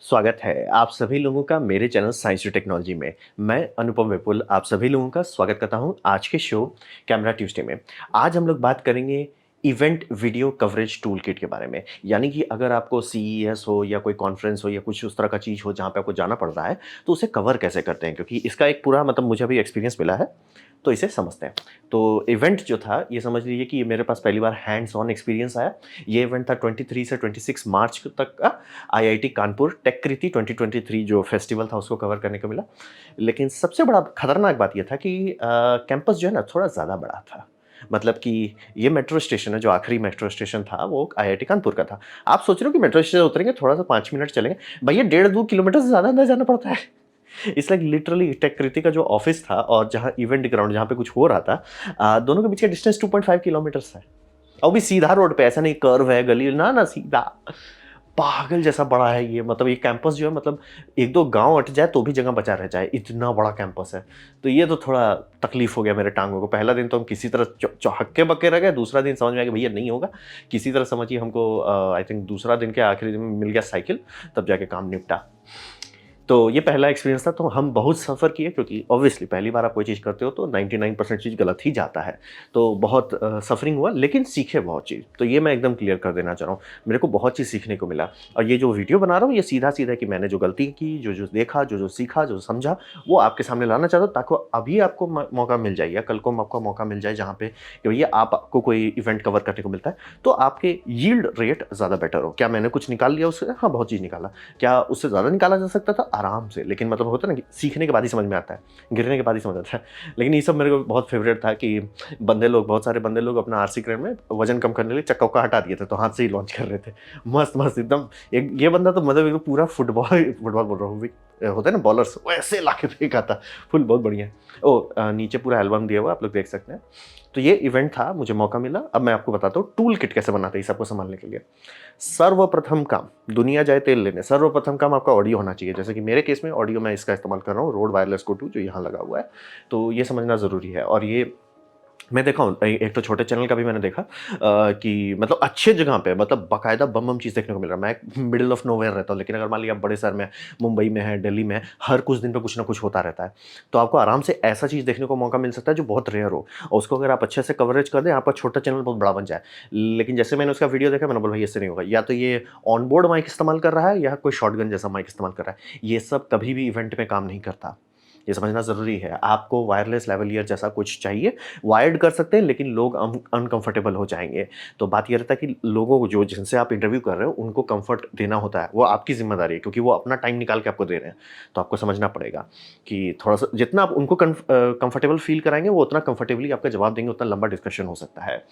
स्वागत है आप सभी लोगों का मेरे चैनल साइंस टेक्नोलॉजी में। मैं अनुपम विपुल आप सभी लोगों का स्वागत करता हूं आज के शो कैमरा ट्यूसडे में। आज हम लोग बात करेंगे event video coverage tool kit के बारे में। यानी कि अगर आपको सीईएस हो या कोई कॉन्फ्रेंस हो या कुछ उस तरह का चीज़ हो जहाँ पे आपको जाना पड़ रहा है, तो उसे कवर कैसे करते हैं, क्योंकि इसका एक पूरा मतलब मुझे अभी एक्सपीरियंस मिला है, तो इसे समझते हैं। तो इवेंट जो था, ये समझ लीजिए कि ये मेरे पास पहली बार हैंड्स ऑन एक्सपीरियंस आया। ये इवेंट था 23 से 26 मार्च तक का। आईआईटी कानपुर टेक कृति 2023 जो फेस्टिवल था उसको कवर करने को मिला। लेकिन सबसे बड़ा खतरनाक बात ये था कि कैंपस जो है ना थोड़ा ज़्यादा बड़ा था। मतलब कि ये मेट्रो स्टेशन है, जो आखिरी मेट्रो स्टेशन था वो आईआईटी कानपुर का था। आप सोच रहे हो कि मेट्रो स्टेशन उतरेंगे थोड़ा सा 5 मिनट चलेंगे, भैया 1.5-2 किलोमीटर से ज़्यादा अंदर जाना पड़ता है। इट्स लाइक लिटरली टेक कृति का जो ऑफिस था और जहाँ इवेंट ग्राउंड जहाँ पे कुछ हो रहा था, दोनों के बीच का डिस्टेंस 2.5 किलोमीटर्स है। और भी सीधा रोड पे, ऐसा नहीं कर्व है गली ना ना, सीधा पागल जैसा बड़ा है ये। मतलब ये कैंपस जो है, मतलब एक दो गांव हट जाए तो भी जगह बचा रह जाए, इतना बड़ा कैंपस है। तो ये तो थोड़ा तकलीफ हो गया मेरे टांगों को। पहला दिन तो हम किसी तरह हक्के बक्के रह गए, दूसरा दिन समझ में आ गया भैया नहीं होगा। किसी तरह समझिए हमको आई थिंक दूसरा दिन के आखिरी दिन में मिल गया साइकिल, तब जाके काम निपटा। तो ये पहला एक्सपीरियंस था। तो हम बहुत सफ़र किए, क्योंकि ऑब्वियसली पहली बार आप कोई चीज़ करते हो तो 99% चीज़ गलत ही जाता है। तो बहुत सफ़रिंग हुआ, लेकिन सीखे बहुत चीज़। तो ये मैं एकदम क्लियर कर देना चाह रहा हूँ, मेरे को बहुत चीज़ सीखने को मिला। और ये जो वीडियो बना रहा हूँ ये सीधा-सीधा कि मैंने जो गलती की, जो-जो देखा, जो-जो सीखा, जो समझा, वो आपके सामने लाना चाहता हूँ, ताकि अभी आपको मौका मिल जाए या कल को आपको मौका मिल जाए जहाँ पे कि भैया आपको कोई इवेंट कवर करने को मिलता है, तो आपके यील्ड रेट ज़्यादा बेटर हो। क्या मैंने कुछ निकाल लिया उससे? हाँ, बहुत चीज़ निकाला। क्या उससे ज़्यादा निकाला जा सकता था? आराम से। लेकिन मतलब होता है ना कि सीखने के बाद ही समझ में आता है, गिरने के बाद ही समझ आता है। लेकिन ये सब मेरे को बहुत फ़ेवरेट था कि बंदे लोग, बहुत सारे बंदे लोग अपना आरसी क्रेन में वज़न कम करने के लिए चक्का-वक्का हटा दिए थे, तो हाथ से ही लॉन्च कर रहे थे। मस्त-मस्त एकदम। एक ये बंदा तो मतलब एकदम पूरा फुटबॉल फुटबॉल बोल रहा हूँ, होता है ना बॉलर्स, वैसे लाके फेंका था। फुल बहुत बढ़िया है। नीचे पूरा एल्बम दिया हुआ है, आप लोग देख सकते हैं। तो ये इवेंट था, मुझे मौका मिला। अब मैं आपको बताता हूँ टूल किट कैसे बनाते हैं इस सबको सँभालने के लिए। सर्वप्रथम काम, दुनिया जाए तेल लेने, सर्वप्रथम काम आपका ऑडियो होना चाहिए। जैसे कि मेरे केस में ऑडियो मैं इसका इस्तेमाल कर रहा हूँ, रोड वायरलेस गो 2 जो यहाँ लगा हुआ है। तो ये समझना ज़रूरी है। और ये मैं देखा हूँ, एक तो छोटे चैनल का भी मैंने देखा कि मतलब अच्छे जगह पे मतलब बाकायदा बम-बम चीज़ देखने को मिल रहा है। मैं मिडल ऑफ नोवेयर रहता हूँ, लेकिन अगर मान लिया आप बड़े शहर में, मुंबई में है, दिल्ली में है, हर कुछ दिन पे कुछ ना कुछ होता रहता है। तो आपको आराम से ऐसा चीज़ देखने को मौका मिल सकता है जो बहुत रेयर हो, और उसको अगर आप अच्छे से कवरेज कर दें, आपका छोटा चैनल बहुत बड़ा बन जाए। लेकिन जैसे मैंने उसका वीडियो देखा, मैंने बोला, "भाई, इससे नहीं होगा। या तो ये ऑन बोर्ड माइक इस्तेमाल कर रहा है या कोई शॉटगन जैसा माइक इस्तेमाल कर रहा है।" ये सब कभी भी इवेंट में काम नहीं करता। ये समझना ज़रूरी है। आपको वायरलेस लेवलियर जैसा कुछ चाहिए, वायर्ड कर सकते हैं, लेकिन लोग अनकंफर्टेबल हो जाएँगे। तो बात ये रहता है कि लोगों को, जो जिनसे आप इंटरव्यू कर रहे हो, उनको कम्फर्ट देना होता है। वो आपकी ज़िम्मेदारी है, क्योंकि वो अपना टाइम निकाल के आपको दे रहे हैं। तो आपको समझना पड़ेगा कि थोड़ा-सा जितना आप उनको कम्फर्टेबल फ़ील कराएँगे, वो उतना कम्फर्टेबली आपका जवाब देंगे, उतना लंबा डिस्कशन हो सकता है।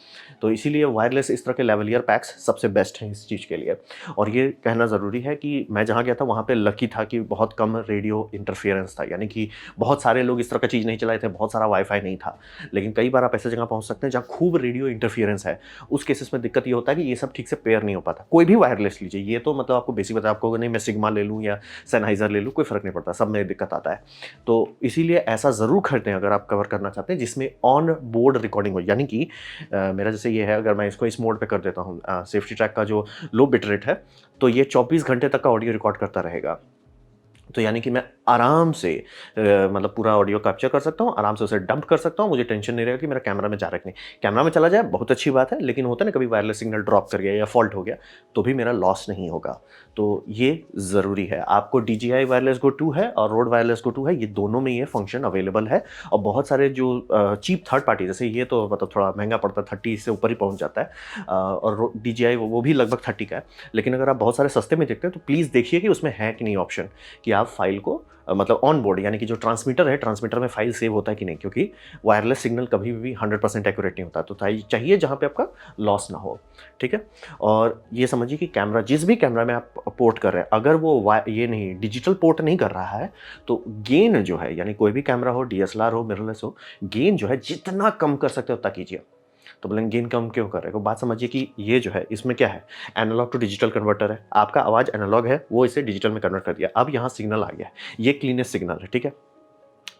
तो इसीलिए वायरलेस इस तरह के लेवलियर पैक्स सबसे बेस्ट हैं इस चीज़ के लिए। और ये कहना ज़रूरी है कि मैं जहाँ गया था, वहाँ पे लकी था कि बहुत कम रेडियो इंटरफेरेंस था। यानी कि बहुत सारे लोग इस तरह का चीज़ नहीं चलाए थे, बहुत सारा वाई-फाई नहीं था। लेकिन कई बार आप ऐसी जगह पहुँच सकते हैं जहाँ खूब रेडियो इंटरफेरेंस है। उस केसेस में दिक्कत ये होता है कि ये सब ठीक से पेयर नहीं हो पाता। कोई भी वायरलेस लीजिए, ये तो मतलब आपको बेसिक बताया, आपको नहीं मैं सिग्मा ले लूँ या सेनहाइज़र ले लूँ, कोई फ़र्क नहीं पड़ता, सब में दिक्कत आता है। तो इसीलिए ऐसा ज़रूर खरीदें अगर आप कवर करना चाहते हैं जिसमें ऑन बोर्ड रिकॉर्डिंग हो। यानी कि मेरा जैसे ये है, अगर मैं इसको इस मोड पे कर देता हूँ, सेफ्टी ट्रैक का जो लो बिट रेट है, तो ये 24 घंटे तक का ऑडियो रिकॉर्ड करता रहेगा। तो यानी कि मैं आराम से मतलब पूरा ऑडियो कैप्चर कर सकता हूँ, आराम से उसे डंप कर सकता हूँ, मुझे टेंशन नहीं रहेगा कि मेरा कैमरा में जा रहा है कि नहीं। कैमरा में चला जाए बहुत अच्छी बात है, लेकिन होता है ना कभी वायरलेस सिग्नल ड्रॉप कर गया या फॉल्ट हो गया, तो भी मेरा लॉस नहीं होगा। तो ये ज़रूरी है। आपको DJI वायरलेस गो 2 है और रोड वायरलेस गो 2 है, ये दोनों में ये फंक्शन अवेलेबल है। और बहुत सारे जो चीप थर्ड पार्टी, जैसे ये तो मतलब थोड़ा महँगा पड़ता है, 30 से ऊपर ही पहुँच जाता है। और DJI वो भी लगभग 30 का है। लेकिन अगर आप बहुत सारे सस्ते में देखते हैं, तो प्लीज़ देखिए कि उसमें है कि नहीं ऑप्शन कि आप फ़ाइल को मतलब ऑन बोर्ड, यानी कि जो ट्रांसमीटर है, ट्रांसमीटर में फ़ाइल सेव होता है कि नहीं, क्योंकि वायरलेस सिग्नल कभी भी 100% एक्यूरेट नहीं होता। तो चाहिए जहाँ पे आपका लॉस ना हो, ठीक है? और ये समझिए कि कैमरा, जिस भी कैमरा में आप पोर्ट कर रहे हैं, अगर वो ये नहीं, डिजिटल पोर्ट नहीं कर रहा है, तो गेन जो है, यानी कोई भी कैमरा हो, डीएसएलआर हो, मिररलेस हो, गेन जो है जितना कम कर सकते हो उतना कीजिए। तो बोलेंगे गेन कम क्यों कर रहे हो? बात समझिए कि ये जो है, इसमें क्या है, एनालॉग टू डिजिटल कन्वर्टर है। आपका आवाज़ एनालॉग है, वो इसे डिजिटल में कन्वर्ट कर दिया। अब यहाँ सिग्नल आ गया है, ये क्लीनेस्ट सिग्नल है, ठीक है?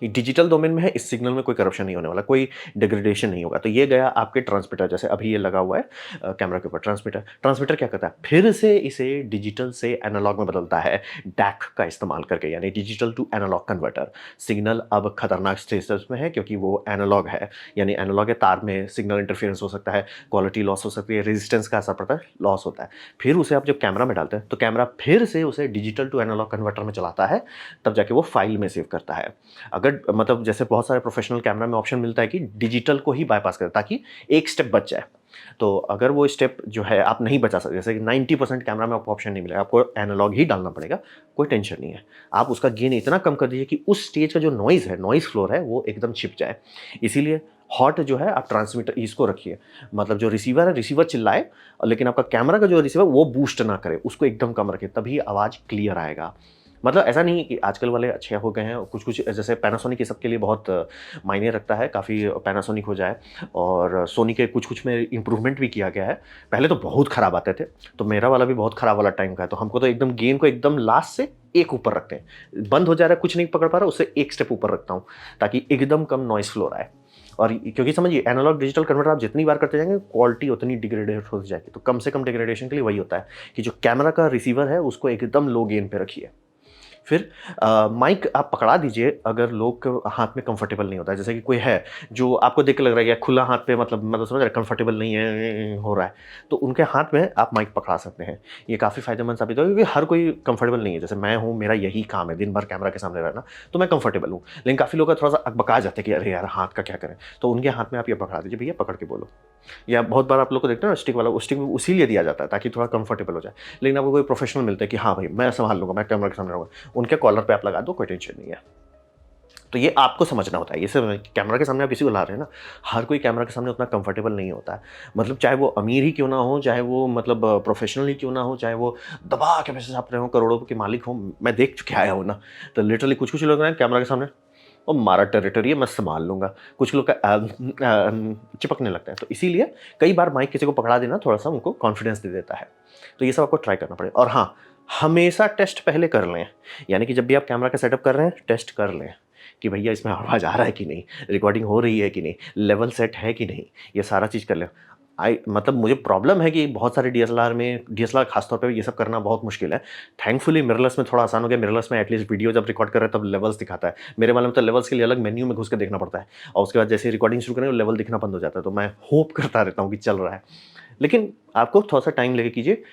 डिजिटल डोमेन में है, इस सिग्नल में कोई करप्शन नहीं होने वाला, कोई डिग्रेडेशन नहीं होगा। तो ये गया आपके ट्रांसमीटर, जैसे अभी ये लगा हुआ है कैमरा के ऊपर ट्रांसमीटर। ट्रांसमीटर क्या करता है, फिर से इसे डिजिटल से एनालॉग में बदलता है डैक का इस्तेमाल करके, यानी digital to analogue converter. Signal अब खतरनाक स्टेटस में है क्योंकि वो एनालॉग है, यानी एनालॉग है, तार में सिग्नल इंटरफेरेंस हो सकता है, क्वालिटी लॉस हो सकती है, रेजिस्टेंस का असर पड़ता है, लॉस होता है। फिर उसे आप जब कैमरा में डालते हैं तो कैमरा फिर से उसे डिजिटल टू एनालॉग कन्वर्टर में चलाता है, तब जाके वो फाइल में सेव करता है। अगर मतलब जैसे बहुत सारे प्रोफेशनल कैमरा में ऑप्शन मिलता है कि डिजिटल को ही बाईपास करें ताकि एक स्टेप बच जाए। तो अगर वो स्टेप जो है आप नहीं बचा सकते, जैसे कि 90% कैमरा में आपको ऑप्शन नहीं मिलेगा, आपको एनालॉग ही डालना पड़ेगा, कोई टेंशन नहीं है। आप उसका गेन इतना कम कर दीजिए कि उस स्टेज का जो नॉइज़ है, नॉइज़ फ्लोर है, वो एकदम छिप जाए। इसीलिए हॉट जो है आप ट्रांसमीटर इसको रखिए, मतलब जो रिसीवर है, रिसीवर चिल्लाए, लेकिन आपका कैमरा का जो रिसीवर वो बूस्ट ना करे, उसको एकदम कम रखिए, तभी आवाज़ क्लियर आएगा। मतलब ऐसा नहीं है कि आजकल वाले अच्छे हो गए हैं, कुछ-कुछ जैसे पैनासोनिक ये सब के लिए बहुत मायने रखता है, काफ़ी पैनासोनिक हो जाए, और सोनी के कुछ-कुछ में इम्प्रूवमेंट भी किया गया है। पहले तो बहुत खराब आते थे, तो मेरा वाला भी बहुत खराब वाला टाइम का है, तो हमको तो एकदम गेन को एकदम लास्ट से एक ऊपर रखते हैं। बंद हो जा रहा है, कुछ नहीं पकड़ पा रहा, उससे एक स्टेप ऊपर रखता हूँ, ताकि एकदम कम नॉइज़ फ्लोर आए। और क्योंकि समझिए एनालॉग डिजिटल कन्वर्टर आप जितनी बार करते जाएँगे, क्वालिटी उतनी डिग्रेडेड होती जाएगी। तो कम से कम डिग्रेडेशन के लिए वही होता है कि जो कैमरा का रिसीवर है, उसको एकदम लो गेन पे रखिए। फिर माइक आप पकड़ा दीजिए अगर लोग के हाथ में कंफर्टेबल नहीं होता है, जैसे कि कोई है जो आपको देख के लग रहा है कि खुला हाथ पे, मतलब समझ रहे हैं, कंफर्टेबल नहीं है हो रहा है, तो उनके हाथ में आप माइक पकड़ा सकते हैं। ये काफ़ी फायदेमंद साबित होगा क्योंकि हर कोई कंफर्टेबल नहीं है। जैसे मैं हूँ, मेरा यही काम है दिन भर कैमरा के सामने रहना, तो मैं कंफर्टेबल हूँ, लेकिन काफ़ी लोग थोड़ा सा अकबका जाते हैं कि अरे यार हाथ का क्या करें, तो उनके हाथ में आप ये पकड़ा दीजिए, भैया पकड़ के बोलो। या बहुत बार आप लोग को देखते हैं ना स्टिक वाला, वो स्टिक उसी लिए दिया जाता है ताकि थोड़ा कंफर्टेबल हो जाए। लेकिन आपको कोई प्रोफेशनल मिलते हैं कि हाँ भाई मैं संभाल लूँगा, मैं कैमरा के सामने रहूँगा, उनके कॉलर पे आप लगा दो, कोई टेंशन नहीं है। तो ये आपको समझना होता है, ये सब कैमरा के सामने आप किसी को ला रहे हैं ना, हर कोई कैमरा के सामने उतना कंफर्टेबल नहीं होता है। मतलब चाहे वो अमीर ही क्यों ना हो, चाहे वो मतलब प्रोफेशनल ही क्यों ना हो, चाहे वो दबा के पैसे छाप रहे हो, करोड़ों के मालिक हो, मैं देख चुके आया हूँ ना। तो लिटरली कुछ-कुछ लोग हैं कैमरा के सामने, वो हमारा टेरिटरी है, मैं संभाल लूँगा। कुछ लोग का चिपकने लगता है। तो इसीलिए कई बार माइक किसी को पकड़ा देना थोड़ा-सा उनको कॉन्फिडेंस दे देता है। तो ये सब आपको ट्राई करना पड़ेगा। और हाँ, हमेशा टेस्ट पहले कर लें। यानी कि जब भी आप कैमरा का सेटअप कर रहे हैं, टेस्ट कर लें कि भैया इसमें आवाज़ आ रहा है कि नहीं, रिकॉर्डिंग हो रही है कि नहीं, लेवल सेट है कि नहीं, ये सारा चीज़ कर लें। मतलब मुझे प्रॉब्लम है कि बहुत सारे डीएसएलआर खासतौर पे ये सब करना बहुत मुश्किल है। थैंकफुली मिररलेस में थोड़ा आसान हो गया। मिररलेस में एटलीस्ट वीडियो जब रिकॉर्ड कर रहे हैं तब लेवल्स दिखाता है। मेरे वाले में तो लेवल्स के लिए अलग मेन्यू में घुस के देखना पड़ता है, और उसके बाद जैसे ही रिकॉर्डिंग शुरू करें, वो लेवल दिखना बंद हो जाता है। तो मैं होप करता रहता हूँ कि चल रहा है। लेकिन आपको थोड़ा-सा टाइम लेके कीजिए,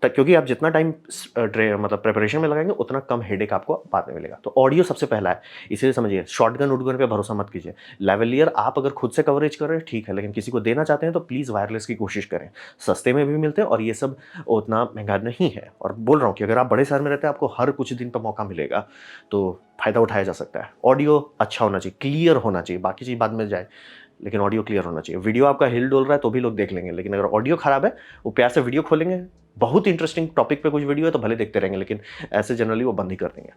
क्योंकि आप जितना टाइम मतलब प्रिपरेशन में लगाएंगे, उतना कम हेडेक आपको बाद में मिलेगा। तो ऑडियो सबसे पहला है, इसीलिए समझिए शॉटगन वुडगन पे भरोसा मत कीजिए। लेवलियर आप अगर खुद से कवरेज कर रहे हैं ठीक है, लेकिन किसी को देना चाहते हैं तो प्लीज़ वायरलेस की कोशिश करें। सस्ते में भी मिलते हैं और ये सब उतना महंगा नहीं है। और बोल रहा हूँ कि अगर आप बड़े शहर में रहते हैं, आपको हर कुछ दिन पर मौका मिलेगा, तो फ़ायदा उठाया जा सकता है। ऑडियो अच्छा होना चाहिए, क्लियर होना चाहिए, बाकी चीज़ बाद में जाए, लेकिन ऑडियो क्लियर होना चाहिए। वीडियो आपका हिल डोल रहा है तो भी लोग देख लेंगे, लेकिन अगर ऑडियो खराब है, वो प्यार से वीडियो खोलेंगे, बहुत इंटरेस्टिंग टॉपिक पे कुछ वीडियो है तो भले देखते रहेंगे, लेकिन ऐसे जनरली वो बंद ही कर देंगे।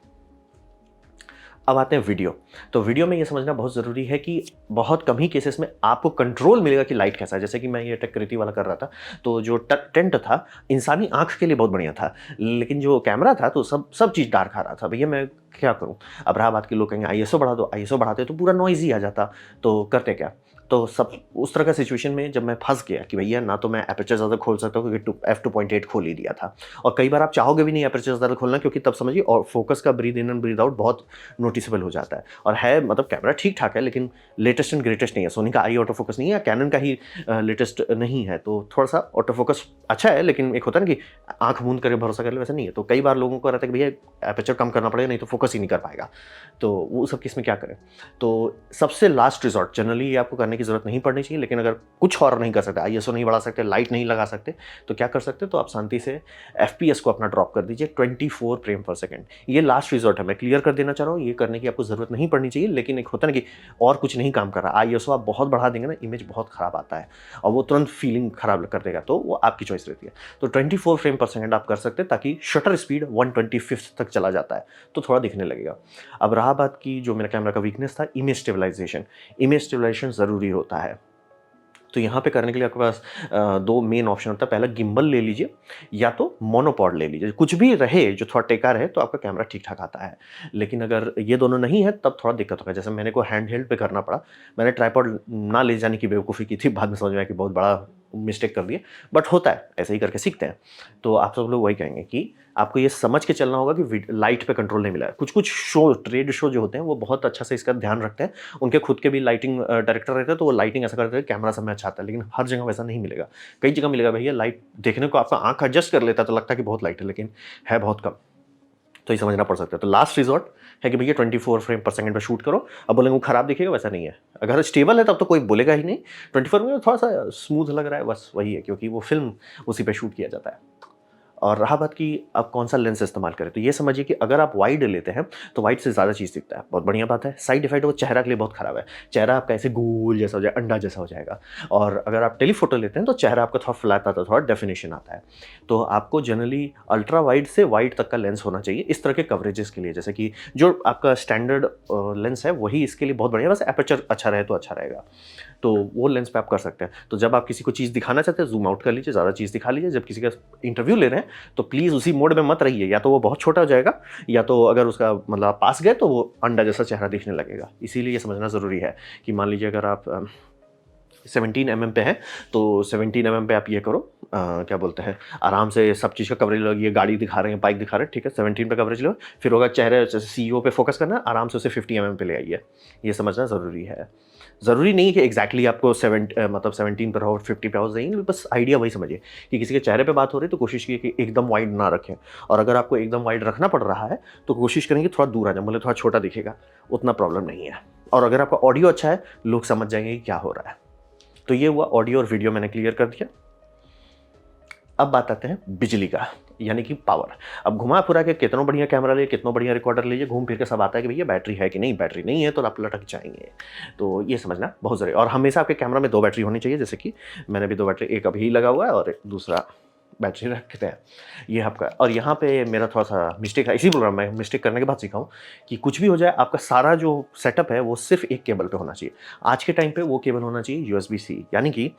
अब आते हैं वीडियो। तो वीडियो में ये समझना बहुत ज़रूरी है कि बहुत कम ही केसेस में आपको कंट्रोल मिलेगा कि लाइट कैसा है। जैसे कि मैं ये टेक-क्रिएटी वाला कर रहा था, तो जो टेंट था, इंसानी आँख के लिए बहुत बढ़िया था, लेकिन जो कैमरा था तो सब सब चीज़ डार्क आ रहा था। भैया मैं क्या करूँ? अब रहा बात कि लोग कहेंगे आईएसओ बढ़ा दो, आईएसओ बढ़ाते तो पूरा नॉइज़ ही आ जाता, तो करते क्या? तो सब उस तरह का सिचुएशन में जब मैं फँस गया कि भैया ना तो मैं एपर्चर ज़्यादा खोल सकता हूँ क्योंकि f2.8 खोल ही दिया था, और कई बार आप चाहोगे भी नहीं एपर्चर ज़्यादा खोलना, क्योंकि तब समझिए और फोकस का breathe in and breathe out बहुत नोटिसेबल हो जाता है। और है मतलब कैमरा ठीक-ठाक है, लेकिन लेटेस्ट एंड ग्रेटेस्ट नहीं है। सोनी का आई ऑटो फोकस नहीं है, कैनन का ही लेटेस्ट नहीं है, तो थोड़ा-सा ऑटो फोकस अच्छा है, लेकिन एक होता है ना कि आँख मूंद करके भरोसा कर ले, वैसा नहीं है। तो कई बार लोगों को रहता है कि भैया एपर्चर कम करना पड़ेगा, नहीं तो फोकस ही नहीं कर पाएगा। तो वो सब केस में क्या करें? तो सबसे लास्ट रिज़ॉर्ट, जनरली ये आपको करने की ज़रूरत नहीं पड़नी चाहिए, लेकिन अगर कुछ और नहीं कर सकते, आईएसओ नहीं बढ़ा सकते, लाइट नहीं लगा सकते, तो क्या कर सकते हैं? तो आप शांति से एफपीएस को अपना ड्रॉप कर दीजिए 24 फ्रेम पर सेकंड। ये लास्ट रिज़ॉर्ट है, मैं क्लियर कर देना चाह रहा हूँ, ये करने की आपको ज़रूरत नहीं पड़नी चाहिए, लेकिन एक होता है ना कि और कुछ नहीं काम कर रहा, आईएसओ आप बहुत बढ़ा देंगे ना, इमेज बहुत खराब आता है और वो तुरंत फीलिंग खराब कर देगा, तो वो आपकी चॉइस रहती है। तो 24 फ्रेम पर सेकंड आप कर सकते हैं, ताकि शटर स्पीड 1/25 तक चला जाता है, तो थोड़ा दिखने लगेगा। अब रहा बात की जो मेरा कैमरा का वीकनेस था, इमेज स्टेबलाइजेशन। इमेज स्टेबलाइजेशन ज़रूरी होता है। तो यहाँ पे करने के लिए आपके पास 2 मेन ऑप्शन होता है। पहला गिम्बल ले लीजिए या तो मोनोपॉड ले लीजिए। कुछ भी रहे जो थोड़ा टेका रहे तो आपका कैमरा ठीक-ठाक आता है। लेकिन अगर ये दोनों नहीं है तब थोड़ा दिक्कत होगा। जैसे मेरे को हैंड हेल्ड पे करना पड़ा। मैंने ट्राइपॉड ना ले जाने की बेवकूफ़ी की थी। बाद में समझ में आया कि बहुत बड़ा मिस्टेक कर दिए। बट होता है, ऐसे ही करके सीखते हैं। तो आप सब लोग वही कहेंगे कि आपको ये समझ के चलना होगा कि लाइट पे कंट्रोल नहीं मिला है। कुछ-कुछ शो, ट्रेड शो जो होते हैं वो बहुत अच्छा से इसका ध्यान रखते हैं। उनके खुद के भी लाइटिंग डायरेक्टर रहते हैं, तो वो लाइटिंग ऐसा करते हैं कैमरा सब में अच्छा आता है, लेकिन हर जगह वैसा नहीं मिलेगा। कई जगह मिलेगा भैया लाइट देखने को आपका आँख एडजस्ट कर लेता है तो लगता है कि बहुत लाइट है, लेकिन है बहुत कम। तो ये समझना पड़ सकता है। तो लास्ट रिज़ॉर्ट है कि भैया 24 फ्रेम पर सेकंड पे शूट करो। अब बोलेंगे वो खराब दिखेगा, वैसा नहीं है। अगर स्टेबल है तब तो कोई बोलेगा ही नहीं। 24 में थोड़ा-सा स्मूथ लग रहा है, बस वही है, क्योंकि वो फ़िल्म उसी पे शूट किया जाता है। और रहा बात कि आप कौन-सा लेंस इस्तेमाल करें, तो ये समझिए कि अगर आप वाइड लेते हैं, तो वाइड से ज़्यादा चीज़ दिखता है, बहुत बढ़िया बात है। साइड इफ़ेक्ट वो चेहरा के लिए बहुत खराब है। चेहरा आपका ऐसे गोल जैसा हो जाए, अंडा जैसा हो जाएगा। और अगर आप टेलीफ़ोटो लेते हैं, तो चेहरा आपका थोड़ा फ्लैट आता है, थोड़ा डेफ़िनिशन आता है। तो आपको जनरली अल्ट्रा वाइड से वाइड तक का लेंस होना चाहिए, इस तरह के कवरेजेस के लिए। जैसे कि जो आपका स्टैंडर्ड लेंस है, वही इसके लिए बहुत बढ़िया है, बस एपर्चर अच्छा रहे तो अच्छा रहेगा। तो वो लेंस पे आप कर सकते हैं। तो जब आप किसी को चीज़ दिखाना चाहते हैं, ज़ूम आउट कर लीजिए, ज़्यादा चीज़ दिखा लीजिए। जब किसी का इंटरव्यू ले रहे हैं, तो प्लीज़ उसी मोड में मत रहिए, या तो वो बहुत छोटा हो जाएगा, या तो अगर उसका मतलब आप पास गए तो वो अंडा जैसा चेहरा दिखने लगेगा। इसीलिए ये समझना ज़रूरी है कि मान लीजिए अगर आप 17 पे हैं, तो 17 पे आप ये करो, क्या बोलते हैं, आराम से सब चीज़ का कवरेज लो। ये गाड़ी दिखा रहे हैं, बाइक दिखा रहे हैं, ठीक है, 17 पे कवरेज लो। फिर होगा चेहरे, जैसे सीईओ पे फोकस करना है, आराम से उसे 50 पे ले आइए। ये समझना ज़रूरी है। ज़रूरी नहीं है कि एग्जैक्टली आपको मतलब 17 पर हो, 50 पे हो, नहीं, बस आइडिया वही समझिए कि किसी के चेहरे पे बात हो रही है तो कोशिश कीजिए कि एकदम वाइड ना रखें। और अगर आपको एकदम वाइड रखना पड़ रहा है तो कोशिश करें कि थोड़ा दूर आ जाए, मतलब थोड़ा छोटा दिखेगा, उतना प्रॉब्लम नहीं है। और अगर आपका ऑडियो अच्छा है, लोग समझ जाएंगे कि क्या हो रहा है। तो ये हुआ ऑडियो और वीडियो, मैंने क्लियर कर दिया। अब बात आते हैं बिजली का, यानी कि पावर। अब घुमा फिरा के कितना बढ़िया कैमरा लीजिए, कितना बढ़िया रिकॉर्डर लीजिए, घूम फिर के सब आता है कि भैया बैटरी है कि नहीं, बैटरी नहीं है तो आप लटक जाएंगे। तो ये समझना बहुत ज़रूरी है। और हमेशा आपके कैमरा में 2 बैटरी होनी चाहिए। जैसे कि मैंने भी 2 बैटरी, एक अभी लगा हुआ है और एक दूसरा बैटरी रखते हैं। ये आपका, और यहाँ पे मेरा थोड़ा-सा मिस्टेक है, इसी बोल रहा हूँ मैं, मिस्टेक करने के बाद सीखा हूँ कि कुछ भी हो जाए, आपका सारा जो सेटअप है वो सिर्फ़ एक केबल पे होना चाहिए। आज के टाइम पे वो केबल होना चाहिए यूएसबी-सी, यानी कि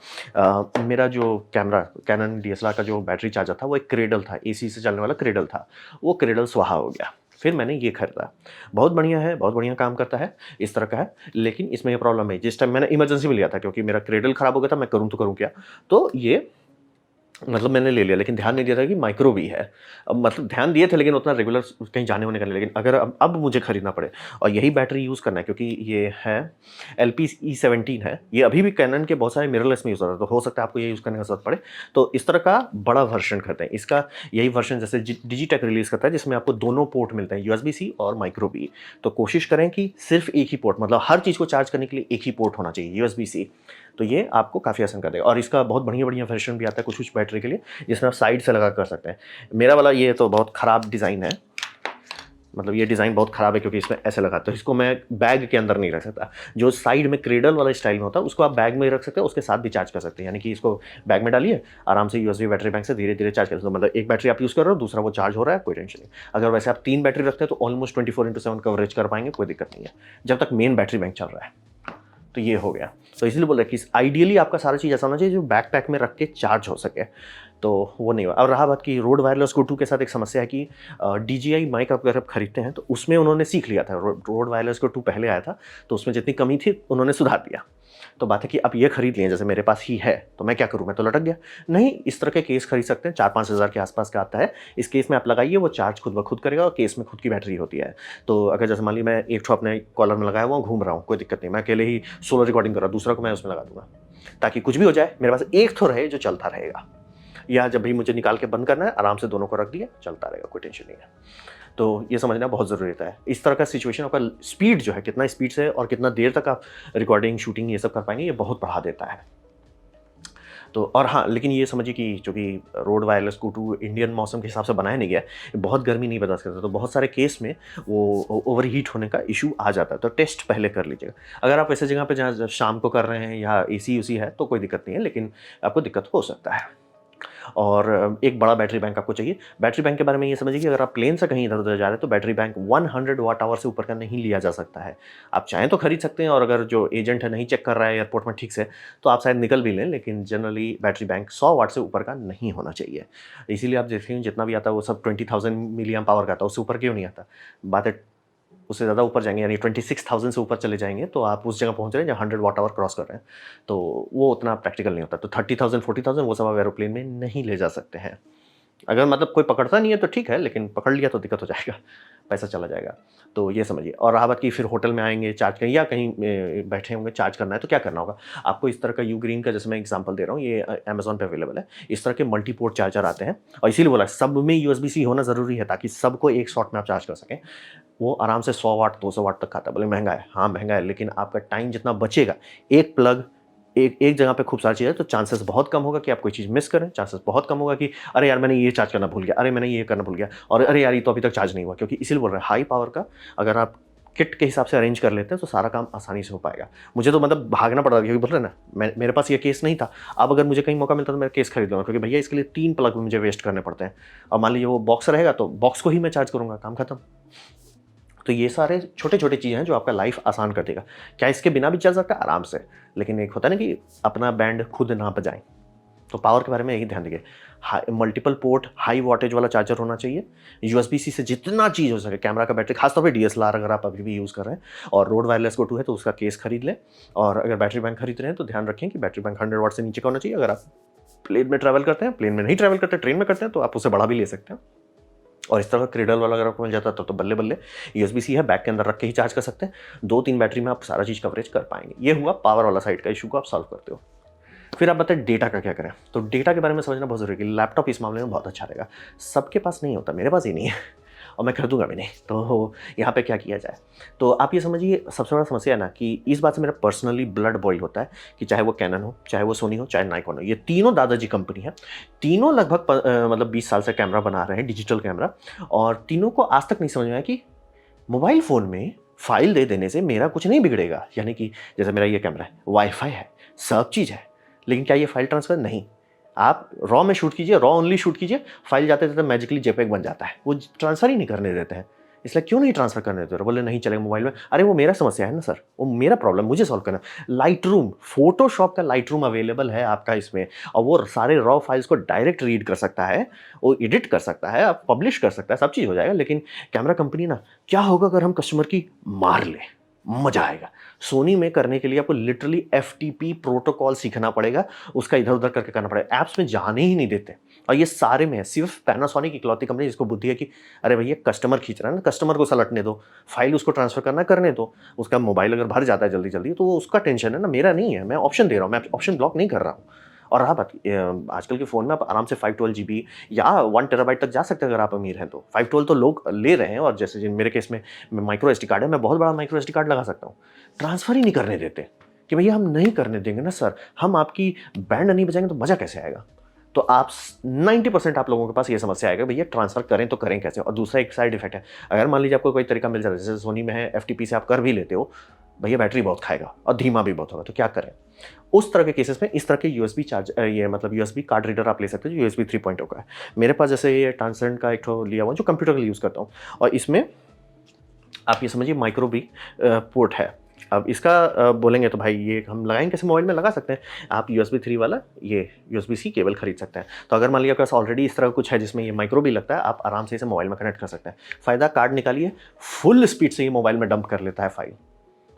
मेरा जो कैमरा, कैनन डीएसएलआर का जो बैटरी चार्जर था, वो एक क्रेडल था, एसी से चलने वाला क्रेडल था। वो क्रेडल स्वाहा हो गया। फिर मैंने ये खरीदा। बहुत बढ़िया है, बहुत बढ़िया काम करता है, इस तरह का है। लेकिन इसमें ये प्रॉब्लम है, जिस टाइम मैंने इमरजेंसी में लिया था, क्योंकि मेरा क्रेडल खराब हो गया था, मैं करूँ तो करूँ क्या? तो ये मतलब मैंने ले लिया, लेकिन ध्यान नहीं दिया था कि माइक्रो भी है। अब मतलब ध्यान दिए थे, लेकिन उतना रेगुलर कहीं जाने-वाने का नहीं। लेकिन अगर अब मुझे खरीदना पड़े और यही बैटरी यूज़ करना है, क्योंकि ये है LPE17 है, ये अभी भी कैनन के बहुत सारे मिररलेस में यूज़ होता है, तो हो सकता है आपको ये यूज़ करने का ज़रूरत पड़े। तो इस तरह का बड़ा वर्ज़न खरीदें। इसका यही वर्ज़न जैसे डिजिटेक रिलीज़ करता है, जिसमें आपको दोनों पोर्ट मिलते हैं, यूएसबी-सी और माइक्रो बी। तो कोशिश करें कि सिर्फ़ एक ही पोर्ट, मतलब हर चीज़ को चार्ज करने के लिए एक ही पोर्ट होना चाहिए, यूएसबी-सी। तो ये आपको काफ़ी आसान कर देगा। और इसका बहुत बढ़िया-बढ़िया वर्ज़न भी आता है कुछ-कुछ बैटरी के लिए, जिसमें आप साइड से लगा कर सकते हैं। मेरा वाला ये तो बहुत ख़राब डिज़ाइन है, मतलब ये डिज़ाइन बहुत ख़राब है, क्योंकि इसमें ऐसे लगा, तो इसको मैं बैग के अंदर नहीं रख सकता। जो साइड में क्रेडल वाला स्टाइल में होता है, उसको आप बैग में रख सकते हो, उसके साथ भी चार्ज कर सकते हैं। यानी कि इसको बैग में डालिए, आराम से यूएसबी बैटरी बैंक से धीरे-धीरे चार्ज कर सकते हो। मतलब एक बैटरी आप यूज़ कर रहे हो, दूसरा वो चार्ज हो रहा है, कोई टेंशन नहीं। अगर वैसे आप 3 बैटरी रखते हैं तो ऑलमोस्ट 24/7 कवरेज कर पाएँगे, कोई दिक्कत नहीं है, जब तक मेन बैटरी बैंक चल रहा है। तो ये हो गया। तो इसलिए बोल रहा है कि आइडियली आपका सारा चीज़ ऐसा होना चाहिए जो बैकपैक में रख के चार्ज हो सके, तो वो नहीं हुआ। और रहा बात कि रोड वायरलेस गो टू के साथ एक समस्या है कि DJI माइक अगर आप खरीदते हैं तो उसमें उन्होंने सीख लिया था। रोड वायरलेस गो टू पहले आया था, तो उसमें जितनी कमी थी उन्होंने सुधार दिया। तो बात है कि अब ये खरीद लिए, जैसे मेरे पास ही है, तो मैं क्या करूँ, मैं तो लटक गया। नहीं, इस तरह के केस खरीद सकते हैं, 4-5 हज़ार के आसपास का आता है। इस केस में आप लगाइए, वो चार्ज खुद ब खुद करेगा, और केस में खुद की बैटरी होती है। तो अगर जैसे मान लीजिए मैं एक ठो अपने कॉलर में लगाया हुआ हूँ, घूम रहा हूँ, कोई दिक्कत नहीं, मैं अकेले ही सोलो रिकॉर्डिंग कर रहा हूँ, दूसरा को मैं उसमें लगा दूँगा, ताकि कुछ भी हो जाए मेरे पास एक ठो रहे जो चलता रहेगा। या जब भी मुझे निकाल के बंद करना है, आराम से दोनों को रख दिया, चलता रहेगा, कोई टेंशन नहीं है। तो ये समझना बहुत ज़रूरी रहता है। इस तरह का सिचुएशन आपका स्पीड जो है, कितना स्पीड से और कितना देर तक आप रिकॉर्डिंग, शूटिंग ये सब कर पाएँगे, ये बहुत बढ़ा देता है। तो और हाँ, लेकिन ये समझिए कि चूँकि road wireless go to Indian मौसम के हिसाब से बनाया नहीं गया है, बहुत गर्मी नहीं बर्दाश्त करता, तो बहुत सारे केस में वो ओवरहीट होने का इश्यू आ जाता है। तो टेस्ट पहले कर लीजिएगा। अगर आप ऐसे जगह पे जहाँ शाम को कर रहे हैं या एसी-उसी है तो कोई दिक्कत नहीं है, लेकिन आपको दिक्कत हो सकता है। और एक बड़ा बैटरी बैंक आपको चाहिए। बैटरी बैंक के बारे में ये समझिए कि अगर आप प्लेन से कहीं इधर-उधर जा रहे हैं तो बैटरी बैंक 100 वॉट आवर से ऊपर का नहीं लिया जा सकता है। आप चाहें तो खरीद सकते हैं और अगर जो एजेंट है नहीं चेक कर रहा है एयरपोर्ट में ठीक से, तो आप शायद निकल भी लें, लेकिन जनरली बैटरी बैंक 100 वॉट से ऊपर का नहीं होना चाहिए। इसीलिए आप देखेंगे जितना भी आता है वो सब 20,000 मिली एम्प पावर का आता है, उससे ऊपर क्यों नहीं आता। बात है उससे ज़्यादा ऊपर जाएँगे यानी 26,000 से ऊपर चले जाएँगे तो आप उस जगह पहुँच रहे हैं जहाँ 100 वॉट आवर क्रॉस कर रहे हैं। तो वो उतना प्रैक्टिकल नहीं होता। तो 30,000 40,000 वो सब आप एरोप्लेन में नहीं ले जा सकते हैं। अगर मतलब कोई पकड़ता नहीं है तो ठीक है, लेकिन पकड़ लिया तो दिक्कत हो जाएगा, पैसा चला जाएगा। तो ये समझिए। और रहा बात कि फिर होटल में आएँगे, चार्ज करें या कहीं बैठे होंगे, चार्ज करना है तो क्या करना होगा? आपको इस तरह का यूग्रीन का जैसे मैं एग्ज़ाम्पल दे रहा हूँ, ये अमेज़न पे अवेलेबल है। इस तरह के मल्टी पोर्ट चार्जर आते हैं और इसीलिए बोला सब में यूएसबी-सी होना ज़रूरी है ताकि सबको एक शॉट में आप चार्ज कर सकें। वो आराम से 100 वाट, 200 वाट तक खाता है। बोले महँगा है, हाँ महँगा है, लेकिन आपका टाइम जितना बचेगा, एक प्लग एक एक जगह पे खूब सारी चीज़ है तो चांसेस बहुत कम होगा कि आप कोई चीज़ मिस करें, चांसेस बहुत कम होगा कि अरे यार मैंने ये चार्ज करना भूल गया, अरे मैंने ये करना भूल गया और अरे यार ये तो अभी तक चार्ज नहीं हुआ। क्योंकि इसीलिए बोल रहे हैं हाई पावर का अगर आप किट के हिसाब से अरेंज कर लेते हैं तो सारा काम आसानी से हो पाएगा। मुझे तो मतलब भागना पड़ रहा था क्योंकि बोल रहे हैं ना मेरे पास ये केस नहीं था। अब अगर मुझे कहीं मौका मिलता तो मैं केस खरीद लूँगा, क्योंकि भैया इसके लिए 3 प्लग मुझे वेस्ट करने पड़ते हैं और मान लीजिए वो बॉक्स रहेगा तो बॉक्स को ही मैं चार्ज करूँगा, काम खत्म। तो ये सारे छोटे-छोटे चीज़ें हैं जो आपका लाइफ आसान कर देगा। क्या इसके बिना भी चल सकता है? आराम से। लेकिन एक होता है ना कि अपना बैंड खुद ना बजाएँ। तो पावर के बारे में यही ध्यान दीजिए। मल्टीपल पोर्ट हाई वॉटेज वाला चार्जर होना चाहिए। यूएसबी-सी से जितना चीज़ हो सके, कैमरा का बैटरी, खासतौर पे डीएसएलआर अगर आप अभी भी यूज़ कर रहे हैं और रोड वायरलेस गो टू है तो उसका केस खरीद लें। और अगर बैटरी बैंक खरीद रहे हैं तो ध्यान रखें कि बैटरी बैंक 100 वॉट से नीचे का होना चाहिए। अगर आप प्लेन में ट्रैवल करते हैं, प्लेन में नहीं ट्रैवल करते, ट्रेन में करते हैं तो आप उससे बड़ा भी ले सकते हैं। और इस तरह का क्रेडल वाला अगर आपको मिल जाता है तो बल्ले-बल्ले। यूएसबी-सी है, बैग के अंदर रख के ही चार्ज कर सकते हैं। 2-3 बैटरी में आप सारा चीज़ कवरेज कर पाएँगे। ये हुआ पावर वाला साइड का इश्यू को आप सॉल्व करते हो। फिर आप बताएं डेटा का क्या करें? तो डेटा के बारे में समझना बहुत ज़रूरी है कि लैपटॉप इस मामले में बहुत अच्छा रहेगा। सबके पास नहीं होता, मेरे पास ही नहीं है और मैं खरीदूँगा भी नहीं। तो यहाँ पे क्या किया जाए? तो आप ये समझिए सबसे बड़ा समस्या है ना कि इस बात से मेरा पर्सनली ब्लड बॉयल होता है कि चाहे वो कैनन हो, चाहे वो सोनी हो, चाहे नाइकॉन हो, ये तीनों दादाजी कंपनी है। तीनों लगभग मतलब 20 साल से कैमरा बना रहे हैं, डिजिटल कैमरा, और तीनों को आज तक नहीं समझ में आया कि मोबाइल फ़ोन में फ़ाइल दे देने से मेरा कुछ नहीं बिगड़ेगा। यानी कि जैसे मेरा ये कैमरा है, वाई-फाई है, सब चीज़ है, लेकिन क्या ये फ़ाइल ट्रांसफ़र? नहीं। आप रॉ में शूट कीजिए, रॉ ओनली शूट कीजिए, फ़ाइल जाते-जाते मैजिकली जेपीईजी बन जाता है। वो ट्रांसफ़र ही नहीं करने देते हैं। इसलिए क्यों नहीं ट्रांसफ़र करने देते हो? बोले नहीं चलेगा मोबाइल में। अरे वो मेरा समस्या है ना सर, वो मेरा प्रॉब्लम मुझे सॉल्व करना है। लाइटरूम, फ़ोटोशॉप का लाइटरूम अवेलेबल है आपका इसमें और वो सारे रॉ फ़ाइल्स को डायरेक्ट रीड कर सकता है, वो एडिट कर सकता है, आप पब्लिश कर सकता है, सब चीज़ हो जाएगा। लेकिन कैमरा कंपनी ना, क्या होगा अगर हम कस्टमर की मार लें? मज़ा आएगा। सोनी में करने के लिए आपको लिटरली एफटीपी प्रोटोकॉल सीखना पड़ेगा, उसका इधर-उधर करके करना पड़ेगा। ऐप्स में जाने ही नहीं देते और ये सारे में है। सिर्फ़ पैनासोनिक इकलौती कंपनी जिसको बुद्धि है कि अरे भैया कस्टमर खींच रहा है ना, कस्टमर को सलटने दो, फ़ाइल उसको ट्रांसफ़र करना है, करने दो। उसका मोबाइल अगर भर जाता है जल्दी-जल्दी तो वो उसका टेंशन है ना, मेरा नहीं है। मैं ऑप्शन दे रहा हूँ, मैं ऑप्शन ब्लॉक नहीं कर रहा हूँ। और रहा बात आजकल के फ़ोन में आप आराम से 512 जीबी या 1 टेराबाइट तक जा सकते हैं अगर आप अमीर हैं तो। 512 तो लोग ले रहे हैं और जैसे जिन मेरे केस में माइक्रो एसडी कार्ड है, मैं बहुत बड़ा माइक्रो एसडी कार्ड लगा सकता हूँ। ट्रांसफ़र ही नहीं करने देते कि भैया हम नहीं करने देंगे ना सर, हम आपकी बैंड नहीं बजाएँगे तो मज़ा कैसे आएगा? तो आप 90% आप लोगों के पास ये समस्या आएगा भैया ट्रांसफ़र करें तो करें कैसे? और दूसरा एक साइड इफ़ेक्ट है, अगर मान लीजिए आपको कोई तरीका मिल जाता है, जैसे सोनी में है एफटीपी से आप कर भी लेते हो, भैया बैटरी बहुत खाएगा और धीमा भी बहुत होगा, तो क्या करें? उस तरह के केसेस में इस तरह के यूएसबी ये मतलब यूएसबी कार्ड रीडर आप ले सकते हो जो यूएसबी 3.0 का है। मेरे पास जैसे ये ट्रांसेंडेंट का एक ठो लिया हुआ है जो कंप्यूटर के लिए यूज़ करता हूँ और इसमें आप ये समझिए माइक्रो बी पोर्ट है। अब इसका बोलेंगे तो भाई ये हम लगाएँगे कैसे? मोबाइल में लगा सकते हैं। आप यूएसबी 3 वाला ये यूएसबी-सी केबल खरीद सकते हैं। तो अगर मान लीजिए आपके पास ऑलरेडी इस तरह कुछ है जिसमें ये माइक्रो बी लगता है, आप आराम से इसे मोबाइल में कनेक्ट कर सकते हैं। फ़ायदा कार्ड निकालिए, फुल स्पीड से ये मोबाइल में डंप कर लेता है फ़ाइल।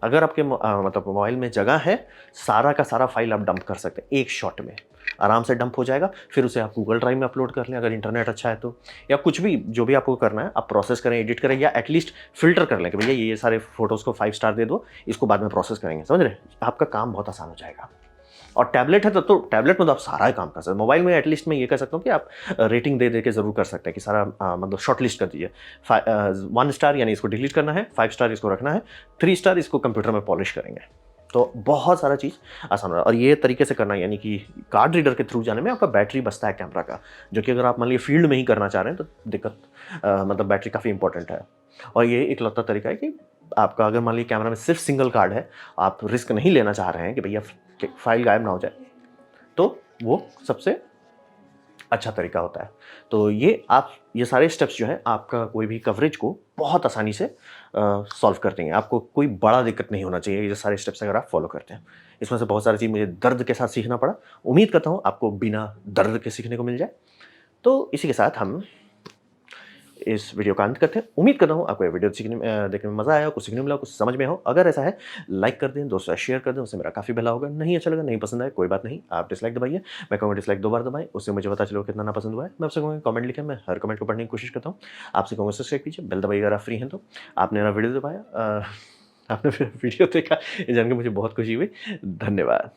अगर आपके मतलब मोबाइल में जगह है, सारा का सारा फ़ाइल आप डंप कर सकते हैं, एक शॉट में। आराम से डंप हो जाएगा, फिर उसे आप गूगल ड्राइव में अपलोड कर लें अगर इंटरनेट अच्छा है तो। या कुछ भी जो भी आपको करना है, आप प्रोसेस करें, एडिट करें या एटलीस्ट फ़िल्टर कर लें कि भैया ये सारे फ़ोटोज़ को 5 स्टार दे दो, इसको बाद में प्रोसेस करेंगे, समझ रहे? आपका काम बहुत आसान हो जाएगा। और टैबलेट है तब तो टैबलेट में तो आप सारा ही काम कर सकते हैं। मोबाइल में एटलीस्ट मैं ये कह सकता हूँ कि आप रेटिंग दे के ज़रूर कर सकते हैं कि सारा मतलब शॉर्ट लिस्ट कर दीजिए। 1 स्टार यानी इसको डिलीट करना है, 5 स्टार इसको रखना है, 3 स्टार इसको कंप्यूटर में पॉलिश करेंगे। तो बहुत सारा चीज़ आसान हो रहा है और ये तरीके से करना है यानी कि कार्ड रीडर के थ्रू जाने में आपका बैटरी बचता है कैमरा का, जो कि अगर आप मान लीजिए फील्ड में ही करना चाह रहे हैं तो दिक्कत मतलब बैटरी काफ़ी इंपॉर्टेंट है। और ये इकलौता तरीका है कि आपका अगर मान लीजिए कैमरा में सिर्फ सिंगल कार्ड है, आप रिस्क नहीं लेना चाह रहे हैं कि भैया फाइल गायब ना हो जाए, तो वो सबसे अच्छा तरीका होता है। तो ये सारे स्टेप्स जो हैं आपका कोई भी कवरेज को बहुत आसानी से सॉल्व कर देंगे। आपको कोई बड़ा दिक्कत नहीं होना चाहिए ये सारे स्टेप्स अगर आप फॉलो करते हैं। इसमें से बहुत सारी चीज़ मुझे दर्द के साथ सीखना पड़ा। उम्मीद करता हूँ आपको बिना दर्द के सीखने को मिल जाए। तो इसी के साथ हम इस वीडियो का अंत करते हैं। उम्मीद करता हूँ आपको ये वीडियो देखने में मज़ा आया हो, कुछ सीखने को मिला हो, कुछ समझ में हो। अगर ऐसा है लाइक कर दें, दोस्तों शेयर कर दें, उससे मेरा काफ़ी भला होगा। नहीं अच्छा लगा, नहीं पसंद आया, कोई बात नहीं, आप डिसलाइक दबाइए। मैं कहूँगा डिसलाइक 2 बार दबाएँ, उससे मुझे पता चलेगा कितना नापसंद हुआ है। मैं आपसे कहूँगा कमेंट लिखें, मैं हर कमेंट को पढ़ने की कोशिश करता हूँ। आपसे कहूँगा सब्सक्राइब कीजिए, बेल दबाइए अगर आप फ्री हैं तो। आपने मेरा वीडियो दबाया आपने मेरा वीडियो देखा, ये जान के मुझे बहुत खुशी हुई। धन्यवाद।